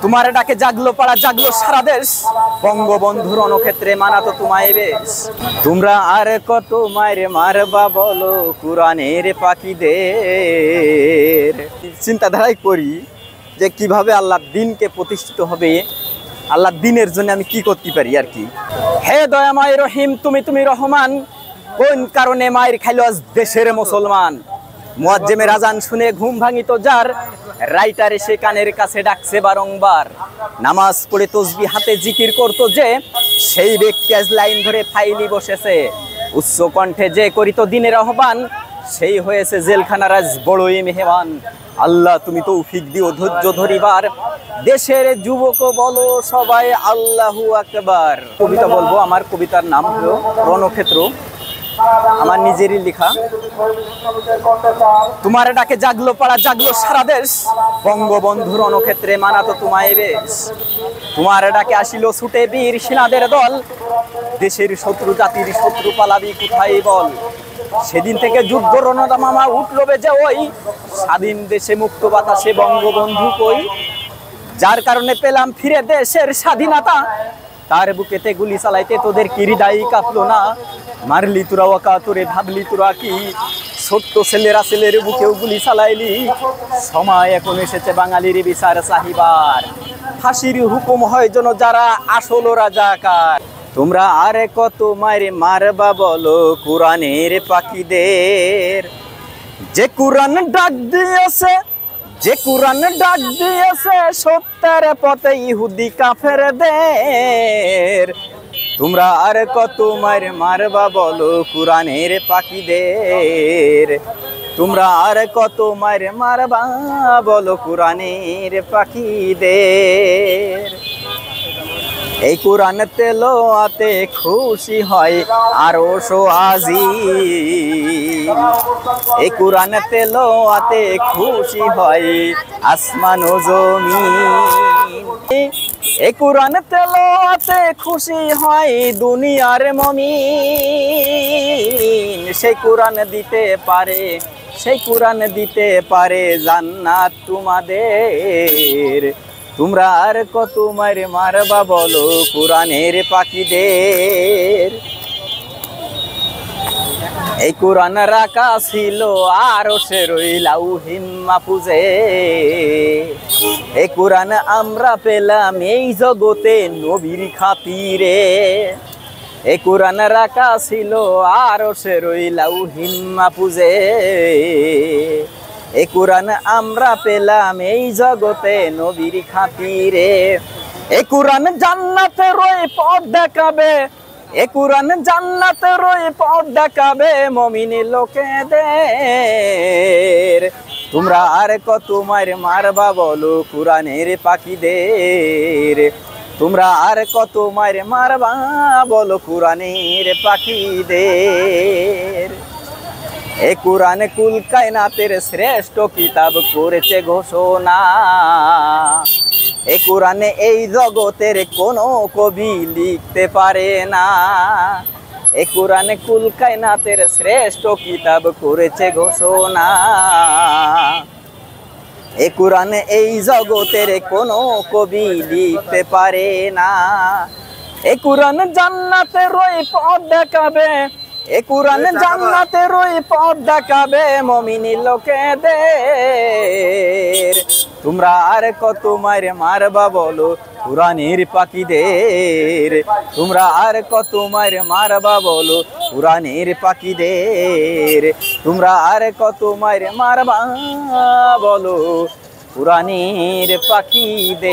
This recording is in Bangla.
তোমার ডাকে জাগলো পাড়া জাগলো সারা দেশ, বঙ্গবন্ধুর রণক্ষেত্রে মানাতো তোমায় বেশ। তোমরা আর কত মায়ের মারবা বলো কুরআনের পাখিদের। চিন্তাধারাই করি যে কিভাবে আল্লাহর দিনকে প্রতিষ্ঠিত হবে, আল্লাহর দিনের জন্য আমি কি করতে পারি আর কি। হে দয়াময় রহিম, তুমি রহমান, কোন কারণে মায়ের খাইলো আজ দেশের মুসলমান। মুয়াজ্জিমের আজান শুনে ঘুম ভাঙিত যার, রাইটার এসে কানের কাছে ডাকছে বারংবার। নামাজ পড়ে তসবিহ হাতে জিকির করতো যে, সেই ব্যক্তি আজ লাইন ধরে ফাইলি বসেছে। উচ্চ কণ্ঠে যে করিত দিনের আহ্বান, সেই হয়েছে জেলখানার আজ বড়ই মেহমান। আল্লাহ তুমি তৌফিক দিও ধৈর্য ধরিবার, দেশের যুবক বলো সবাই আল্লাহু আকবার। কবিতা বলবো, আমার কবিতার নাম হলো রণক্ষেত্র, আমার নিজেরই লেখা। তোমার ডাকে জাগলো পাড়া জাগলো সারা দেশ, বঙ্গবন্ধুর রণক্ষেত্রে মানাতো তোমায় বেশ। তোমার ডাকে আসিল ছুটে বীর সেনাদের দল, দেশের শত্রু জাতির শত্রু পালাবি কোথায় বল। সেদিন থেকে যুদ্ধ রণদামামা উঠলো বেজে ওই, স্বাধীন দেশে মুক্ত বাতাসে বঙ্গবন্ধু কই। যার কারণে পেলাম ফিরে দেশের স্বাধীনতা, তার বুকেতে গুলি চালাইতে তোদের কি হৃদয় কাঁপলো না। মারলি তোরা ওয়াকাতরে, ভাবলি তোরা কি ছোট্ট ছেলেরা ছেলের বুকেও গুলি চালাইলি। সময় এখন এসেছে বাঙালির বিচার চাহিবার, ফাঁসির হুকুম হয় যেন যারা আসল রাজাকার। তোমরা আরে কত মারে মারবা বলো কুরআনের পাখিদের। যে কুরআন ডাক দিয়েছে, যে কুরআন ডাক দিয়েছে সত্যের পথে ইহুদি কাফেরদের। তোমরা আর কত মারে মারবা বলো কুরআনের পাখিদের। তোমরা আর কত মারে মারবা বলো কুরআনের পাখিদের। এই কুরআন তেলাওয়াতে খুশি হয় আরশ আজিম, এই কুরআন তেলাওয়াতে খুশি হয় আসমান ও জমিন। এই কুরআন তেলাওয়াতে খুশি হয় দুনিয়ার মুমিন। সেই কুরআন দিতে পারে, সেই কুরআন দিতে পারে জান্নাত তোমাদের। তোমরা আর কত মারে মারবা বলো কুরআনের পাখিদের। এই কুরআন রাখা ছিল আরশের লাউহিল মাহফুজে। এই কুরআন আমরা পেলাম এই জগতে নবীর খাতিরে। এই কুরআন রাখা ছিল আরশের লাউহিল মাহফুজে। এই কুরআন আমরা পেলাম এই জগতে নবীর খাতিরে। এই কুরআন জান্নাতের ওই পথ দেখাবে, এই কুরআন জান্নাতের ওই পথ দেখাবে মুমিন লোকেদের। তোমরা আর কত মারে মারবা বলো কুরআনের পাখিদের। তোমরা আর কত মারে মারবা বলো কুরআনের পাখিদের। এই কুরআন কুল কায়নাতের শ্রেষ্ঠ কিতাব করেছে ঘোষণা। এই কুরআনে এই জগতের কোনো কবি লিখতে পারে না। এই কুরআনে কুল কায়নাতের শ্রেষ্ঠ কিতাব করেছে ঘোষণা। এই কুরআনে এই জগতের কোনো কবি লিখতে পারে না। এই কুরআন জান্নাতের ওই পথ দেখাবে, এই কুরআন জান্নাতের ওই পথ দেখাবে মুমিন লোকেদের। তোমরা আর কত মারে মারবা বলো কুরআনের পাখিদের। তোমরা আর কত মারে মারবা বলো কুরআনের পাখিদের। তোমরা আর কত মারে মারবা বলো কুরআনের পাখিদের।